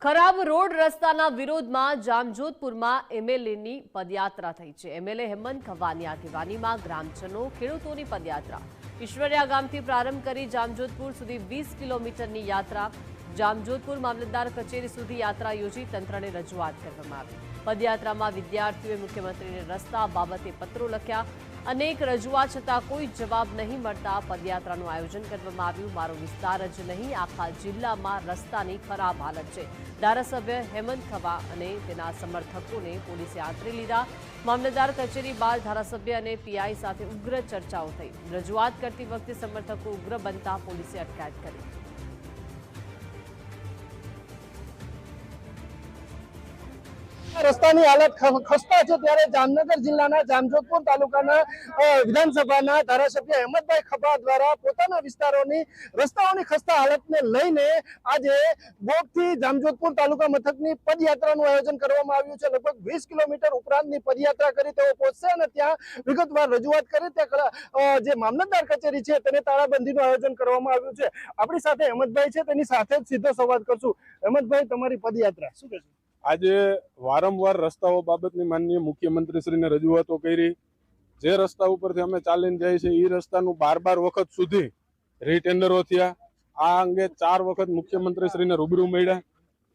खराब रोड रस्ताना विरोधમાં જામજોધપુરમાં એમએલએની પદયાત્રા થઈ છે। એમએલએ હેમંત ખવાની આગેવાનીમાં ગ્રામજનો ખેડૂતોની પદયાત્રા ઈશ્વરિયા ગામથી પ્રારંભ કરી જામજોધપુર સુધી 20 કિલોમીટરની યાત્રા જામજોધપુર મામલતદાર કચેરી સુધી યાત્રા યોજી તંત્રને રજૂઆત કરવામાં આવી। પદયાત્રામાં વિદ્યાર્થીઓએ મુખ્યમંત્રીને રસ્તા બાબતે પત્રો લખ્યા। अनेक रजूआत छतां कोई जवाब नहीं मळता पदयात्रानुं आयोजन करवामां आव्युं। मारो विस्तार ज नहीं आखा जिल्लामां रस्तानी खराब हालत छे। धारासभ्य हेमंत खवा अने तेना समर्थकोने पोलीसे आतरी लीधा। मामलतदार कचेरी बहार धारासभ्य अने पीआई साथे उग्र चर्चाओ थई। रजूआत करती वखते समर्थको उग्र बनता पोलीसे अटकायत करी। रस्तानी हालत खस्ता है त्यारे जामनगर जिल्लाना जामजोधपुर तालुकाना विधानसभाना धारासभ्य हेमंतभाई खबा द्वारा पोताना विस्तारोनी रस्ताओनी खस्ता हालतने लईने आजे बोगथी जामजोधपुर तालुका मथकनी पदयात्रानुं आयोजन करवामां आव्युं छे। लगभग 20 किलोमीटर उपरांतनी पदयात्रा करी तेओ पहोंचशे अने त्यां विगतवार रजूआत करी त्यां जे मामलतदार कचेरी छे तेने ताळाबंधीनुं आयोजन करवामां आव्युं छे। आपणी साथे हेमंतभाई छे तेनी साथे ज सीधो संवाद करशुं। हेमंतभाई, तमारी पदयात्रा शुं कहेशो? આજે વારંવાર રસ્તાઓ બાબતની માનનીય મુખ્યમંત્રીશ્રીને રજૂઆતો કરી। જે રસ્તા ઉપરથી અમે ચાલીને જાય છે એ રસ્તાનું 12 વખત સુધી રીટેન્ડરો થયા। આ અંગે 4 વખત મુખ્યમંત્રીશ્રીને રૂબરૂ મળ્યા,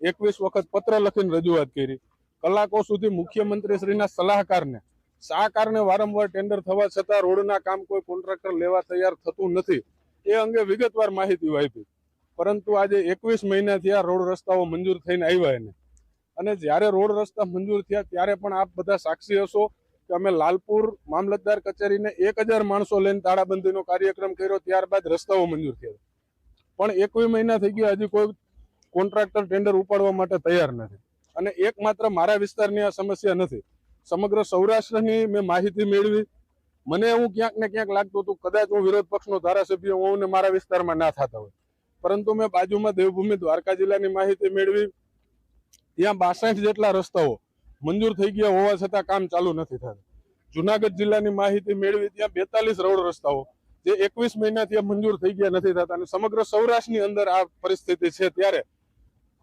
21 વખત પત્ર લખીને રજૂઆત કરી। કલાકો સુધી મુખ્યમંત્રીશ્રીના સલાહકારને વારંવાર ટેન્ડર થવા છતાં રોડના કામ કોઈ કોન્ટ્રાક્ટર લેવા તૈયાર થતું નથી। એ અંગે વિગતવાર માહિતી આપી, પરંતુ આજે 21 મહિનાથી આ રોડ રસ્તાઓ મંજૂર થઈને આવ્યા એને અને જ્યારે રોડ રસ્તા મંજૂર થયા ત્યારે પણ આપ બધા સાક્ષી હશો કે અમે લાલપુર મામલતદાર કચેરીને 1000 માણસો લઈને તાળાબંધીનો કાર્યક્રમ કર્યો, ત્યારબાદ રસ્તાઓ મંજૂર થયા, પણ 21 મહિના થઈ ગયા હજી કોઈ કોન્ટ્રાક્ટર ટેન્ડર ઉપાડવા માટે તૈયાર નથી। અને એકમાત્ર મારા વિસ્તારની આ સમસ્યા નથી, સમગ્ર સૌરાષ્ટ્રની મેં માહિતી મેળવી। મને એવું ક્યાંક ને ક્યાંક લાગતું હતું કદાચ હું વિરોધ પક્ષનો ધારાસભ્ય હોઉં ને મારા વિસ્તારમાં ના થતા હોય, પરંતુ મેં બાજુમાં દેવભૂમિ દ્વારકા જિલ્લાની માહિતી મેળવી। ત્યાં 62 જેટલા રસ્તાઓ મંજૂર થઈ ગયા હોવા છતાં કામ ચાલુ નથી થતું। જુનાગઢ જિલ્લાની માહિતી મેળવી, ત્યાં 42 રોડ રસ્તાઓ જે 21 મહિનાથી મંજૂર થઈ ગયા નથી થતા અને સમગ્ર સૌરાષ્ટ્રની અંદર આ પરિસ્થિતિ છે। ત્યારે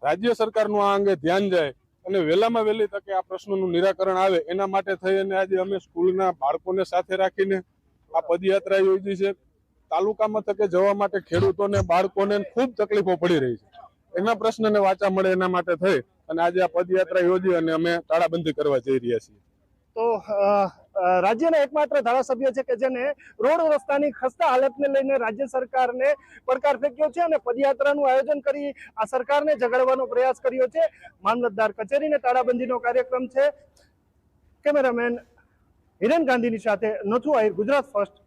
રાજ્ય સરકારનું આ અંગે ધ્યાન જાય અને વહેલામાં વહેલી તકે આ પ્રશ્નોનું નિરાકરણ આવે એના માટે થઈ અને આજે અમે સ્કૂલના બાળકોને સાથે રાખીને આ પદયાત્રા યોજી છે। તાલુકા મથકે જવા માટે ખેડૂતોને બાળકોને ખૂબ તકલીફો પડી રહી છે, એના પ્રશ્નને વાચા મળે એના માટે થઈ અને આજે આ પદયાત્રા યોજી અને અમે તાળાબંધી કરવા જઈ રહ્યા છીએ। તો રાજ્યના એકમાત્ર ધારાસભ્ય છે કે જેને રોડ રસ્તાની ખસ્તા હાલતને લઈને રાજ્ય સરકારને પડકાર ફેંક્યો છે અને પદયાત્રાનું આયોજન કરી આ સરકારને જગાડવાનો પ્રયાસ કર્યો છે। મામલતદાર કચેરીને તાળાબંધીનો કાર્યક્રમ છે। કેમેરામેન હિરેન ગાંધીની સાથે નથુ આહિર, ગુજરાત ફર્સ્ટ।